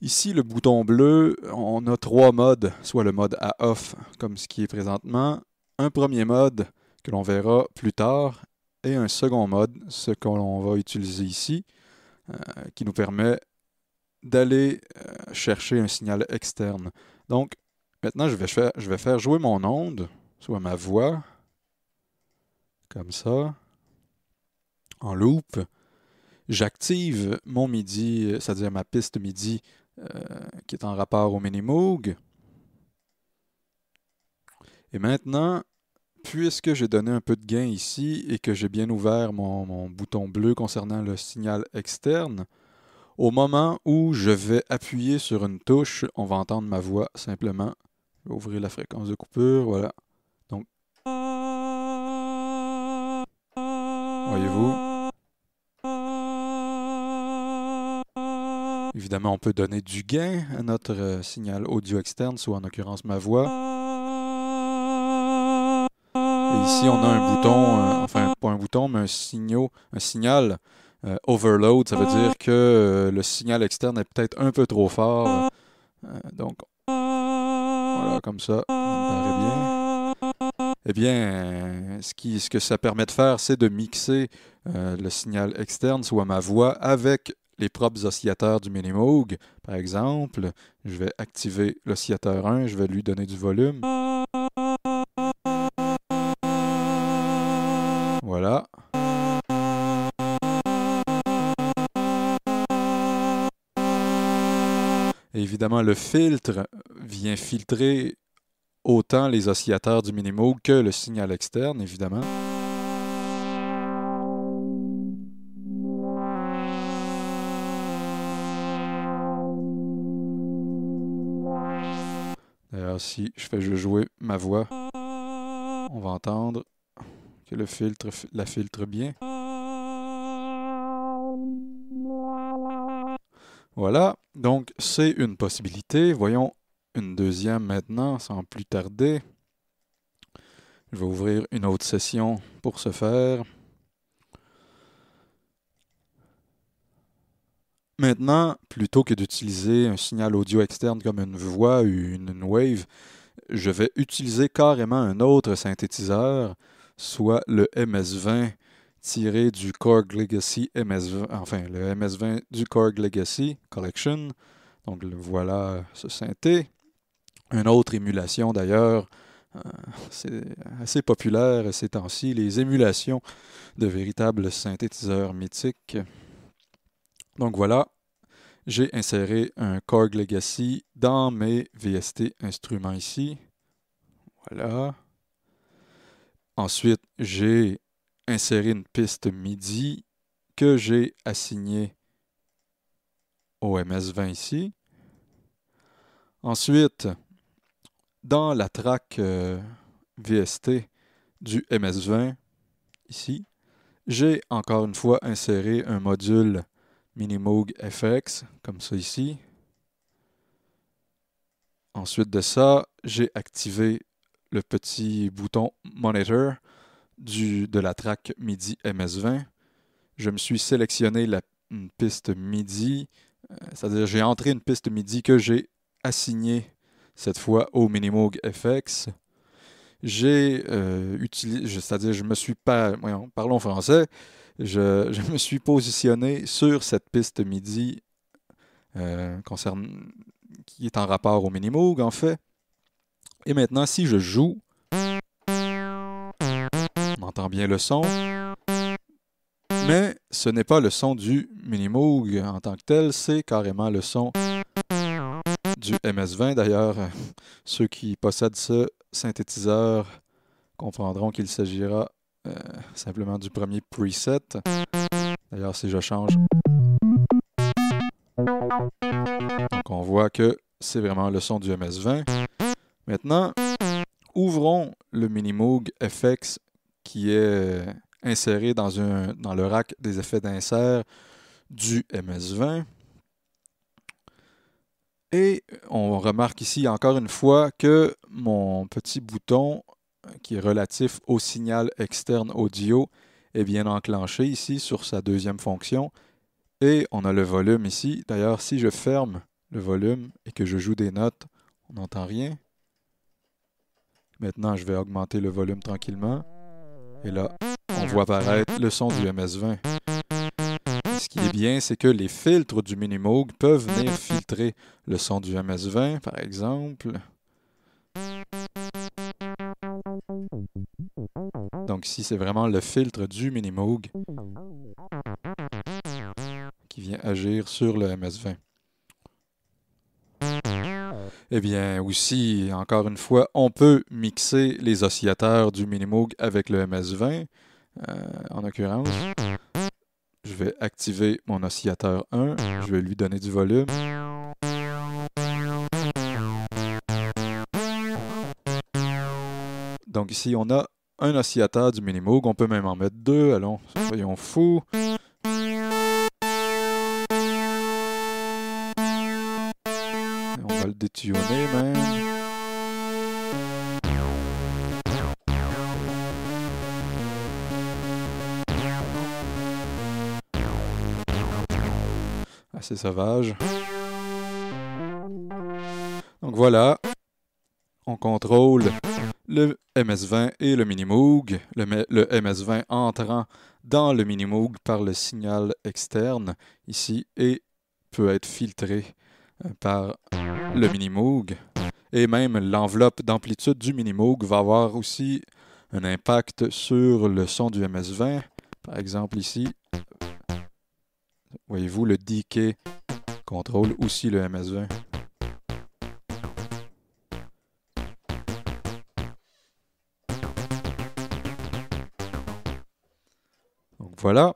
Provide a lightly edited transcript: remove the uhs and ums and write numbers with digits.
Ici, le bouton bleu, on a trois modes, soit le mode à off, comme ce qui est présentement, un premier mode que l'on verra plus tard, et un second mode, ce qu'on va utiliser ici, qui nous permet d'aller chercher un signal externe. Donc, maintenant, je vais faire jouer mon onde, soit ma voix, comme ça, en loop. J'active mon MIDI, c'est-à-dire ma piste MIDI qui est en rapport au Minimoog. Et maintenant, puisque j'ai donné un peu de gain ici et que j'ai bien ouvert mon bouton bleu concernant le signal externe, au moment où je vais appuyer sur une touche, on va entendre ma voix simplement. Je vais ouvrir la fréquence de coupure, voilà. Donc, voyez-vous, évidemment, on peut donner du gain à notre signal audio externe, soit en l'occurrence ma voix. Et ici, on a un bouton, enfin, pas un bouton, mais un signal overload. Ça veut dire que le signal externe est peut-être un peu trop fort. Donc, voilà, comme ça me paraît bien. Eh bien, ce que ça permet de faire, c'est de mixer le signal externe, soit ma voix, avec les propres oscillateurs du Minimoog. Par exemple, je vais activer l'oscillateur 1, je vais lui donner du volume. Voilà. Et évidemment, le filtre vient filtrer autant les oscillateurs du Minimoog que le signal externe, évidemment. D'ailleurs, si je fais jouer ma voix, on va entendre que le filtre la filtre bien. Voilà, donc c'est une possibilité. Voyons une deuxième maintenant, sans plus tarder. Je vais ouvrir une autre session pour ce faire. Maintenant, plutôt que d'utiliser un signal audio externe comme une voix ou une wave, je vais utiliser carrément un autre synthétiseur, soit le MS-20 tiré du Korg Legacy MS-20, enfin le MS-20 du Korg Legacy Collection. Donc voilà ce synthé. Une autre émulation d'ailleurs, c'est assez populaire ces temps-ci, les émulations de véritables synthétiseurs mythiques. Donc voilà, j'ai inséré un Korg Legacy dans mes VST instruments ici. Voilà. Ensuite, j'ai inséré une piste MIDI que j'ai assignée au MS-20 ici. Ensuite, dans la track VST du MS-20, ici, j'ai encore une fois inséré un module Minimoog FX, comme ça ici. Ensuite de ça, j'ai activé le petit bouton Monitor de la track MIDI MS-20. Je me suis sélectionné une piste MIDI, c'est-à-dire j'ai entré une piste MIDI que j'ai assignée cette fois au Minimoog FX. J'ai utilisé, c'est-à-dire je me suis pas, voyons, parlons français, je me suis positionné sur cette piste MIDI qui est en rapport au Minimoog en fait. Et maintenant, si je joue, on entend bien le son, mais ce n'est pas le son du Minimoog en tant que tel, c'est carrément le son du MS-20. D'ailleurs, ceux qui possèdent ce synthétiseur comprendront qu'il s'agira simplement du premier preset. D'ailleurs, si je change, donc on voit que c'est vraiment le son du MS-20. Maintenant, ouvrons le Minimoog FX qui est inséré dans le rack des effets d'insert du MS-20. Et on remarque ici encore une fois que mon petit bouton qui est relatif au signal externe audio est bien enclenché ici sur sa deuxième fonction. Et on a le volume ici. D'ailleurs, si je ferme le volume et que je joue des notes, on n'entend rien. Maintenant, je vais augmenter le volume tranquillement. Et là, on voit apparaître le son du MS-20. Ce qui est bien, c'est que les filtres du Minimoog peuvent venir filtrer le son du MS-20, par exemple. Donc ici, c'est vraiment le filtre du Minimoog qui vient agir sur le MS-20. Eh bien, aussi, encore une fois, on peut mixer les oscillateurs du Minimoog avec le MS-20. En l'occurrence, je vais activer mon oscillateur 1. Je vais lui donner du volume. Donc ici, on a un oscillateur du Minimoog. On peut même en mettre deux. Allons, soyons fous. On va le détuner même. Assez sauvage. Donc voilà, on contrôle le MS-20 et le Minimoog. Le MS-20 entrant dans le Minimoog par le signal externe ici et peut être filtré par le Minimoog. Et même l'enveloppe d'amplitude du Minimoog va avoir aussi un impact sur le son du MS-20. Par exemple ici, voyez-vous, le decay contrôle aussi le MS-20. Donc voilà.